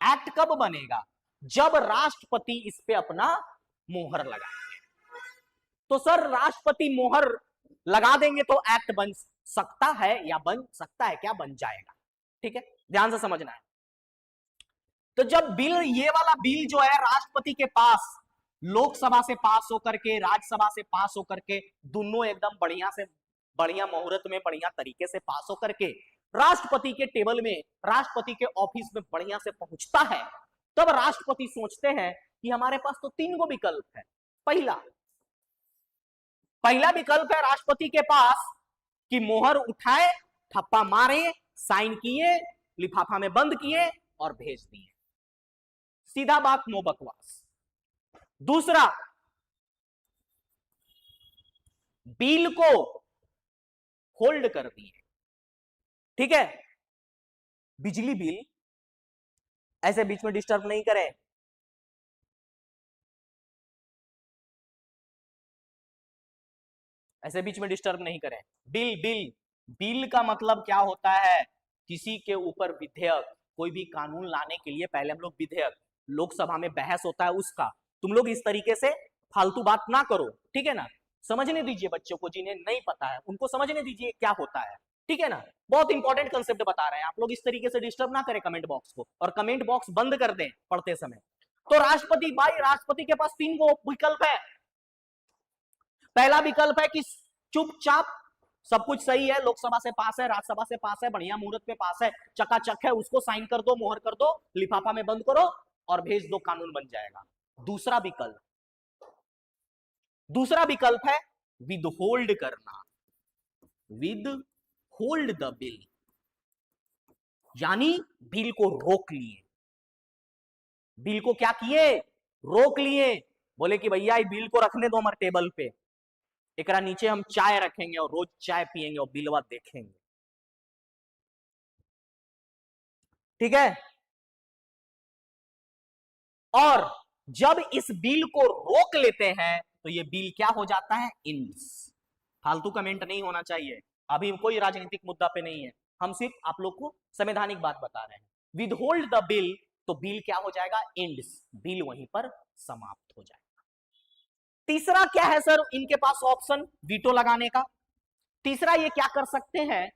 Act कब बनेगा? जब राष्ट्रपति इस पे अपना मोहर लगाएंगे। तो सर राष्ट्रपति मोहर लगा देंगे तो एक्ट बन सकता है, या बन सकता है क्या, बन जाएगा। ठीक है, ध्यान से समझना है। तो जब बिल, ये वाला बिल जो है राष्ट्रपति के पास लोकसभा से पास होकर के, राज्यसभा से पास होकर के, दोनों एकदम बढ़िया से बढ़िया मुहूर्त में बढ़िया तरीके से पास होकर के राष्ट्रपति के टेबल में, राष्ट्रपति के ऑफिस में बढ़िया से पहुंचता है, तब राष्ट्रपति सोचते हैं कि हमारे पास तो 3 गो विकल्प है। पहला विकल्प है राष्ट्रपति के पास कि मोहर उठाए, ठप्पा मारे, साइन किए, लिफाफा में बंद किए और भेज दिए, सीधा बात, नो बकवास। दूसरा, बिल को होल्ड कर दिए। ठीक है, बिजली बिल ऐसे बीच में डिस्टर्ब नहीं करें। ऐसे बीच में डिस्टर्ब नहीं करें। बिल बिल बिल का मतलब क्या होता है? किसी के ऊपर विधेयक, कोई भी कानून लाने के लिए पहले हम लोग विधेयक, लोकसभा में बहस होता है उसका। तुम लोग इस तरीके से फालतू बात ना करो, ठीक है ना। समझने दीजिए बच्चों को, जिन्हें नहीं पता है उनको समझने दीजिए क्या होता है, ठीक है ना। बहुत इंपॉर्टेंट कंसेप्ट बता रहे हैं, आप लोग इस तरीके से डिस्टर्ब ना करें कमेंट बॉक्स को, और कमेंट बॉक्स बंद कर दें पढ़ते समय। तो राष्ट्रपति भाई, राष्ट्रपति के पास 3 गो विकल्प है। पहला विकल्प है कि चुपचाप सब कुछ सही है, लोकसभा से पास है, राज्यसभा से पास है, बढ़िया मुहूर्त पे पास है, चकाचक है, उसको साइन कर दो, मोहर कर दो, लिफाफा में बंद करो और भेज दो, कानून बन जाएगा। दूसरा विकल्प है विदहोल्ड करना, विद होल्ड द बिल, यानी बिल को रोक लिए। बिल को क्या किए? रोक लिए। बोले कि भैया ये बिल को रखने दो हमारे टेबल पे, एकरा नीचे हम चाय रखेंगे और रोज चाय पिएंगे और बिलवा देखेंगे। ठीक है, और जब इस बिल को रोक लेते हैं तो ये बिल क्या हो जाता है? इंड्स। फालतू कमेंट नहीं होना चाहिए, अभी कोई राजनीतिक मुद्दा पे नहीं है, हम सिर्फ आप लोग को संवैधानिक बात बता रहे हैं। विद होल्ड द बिल, तो बिल क्या हो जाएगा? इंड्स, बिल वहीं पर समाप्त हो जाएगा। तीसरा क्या है सर इनके पास ऑप्शन वीटो लगाने का? तीसरा ये क्या कर सकते हैं,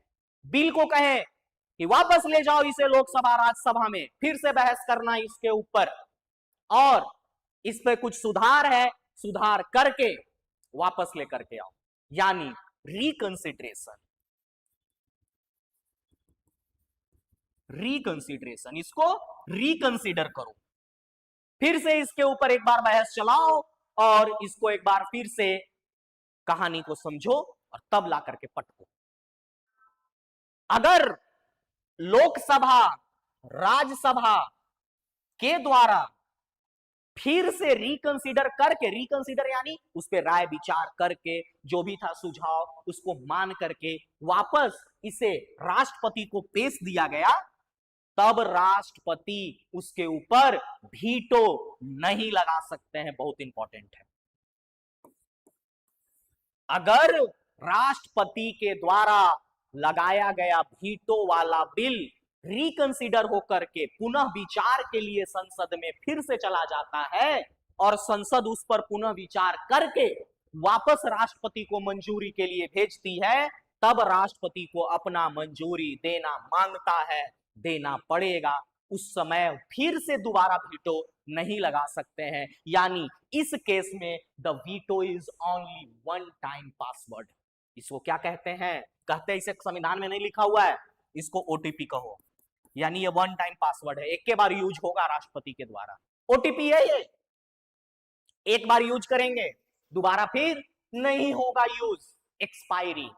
बिल को कहे कि वापस ले जाओ इसे लोकसभा राज्यसभा में, फिर से बहस करना इसके ऊपर, और इस पे कुछ सुधार है, सुधार करके वापस लेकर के आओ, यानी रिकंसिडरेशन। रिकंसिडरेशन, इसको रिकंसिडर करो, फिर से इसके ऊपर एक बार बहस चलाओ और इसको एक बार फिर से कहानी को समझो और तब ला करके पटको। अगर लोकसभा राज्यसभा के द्वारा फिर से रिकंसिडर करके, रिकंसिडर यानी उस पर राय विचार करके, जो भी था सुझाव उसको मान करके वापस इसे राष्ट्रपति को पेश दिया गया, तब राष्ट्रपति उसके ऊपर वीटो नहीं लगा सकते हैं। बहुत इंपॉर्टेंट है। अगर राष्ट्रपति के द्वारा लगाया गया वीटो वाला बिल रिकंसिडर होकर के पुनः विचार के लिए संसद में फिर से चला जाता है और संसद उस पर पुनः विचार करके वापस राष्ट्रपति को मंजूरी के लिए भेजती है, तब राष्ट्रपति को अपना मंजूरी देना मांगता है, देना पड़ेगा। उस समय फिर से दोबारा वीटो नहीं लगा सकते हैं, यानी इस केस में the veto is only one time password. इसको क्या कहते हैं? कहते हैं, इसे संविधान में नहीं लिखा हुआ है, इसको ओटीपी कहो, यानी ये वन टाइम पासवर्ड है, एक के बार यूज होगा राष्ट्रपति के द्वारा। ओटीपी है ये, एक बार यूज करेंगे दोबारा फिर नहीं होगा यूज, एक्सपायरी।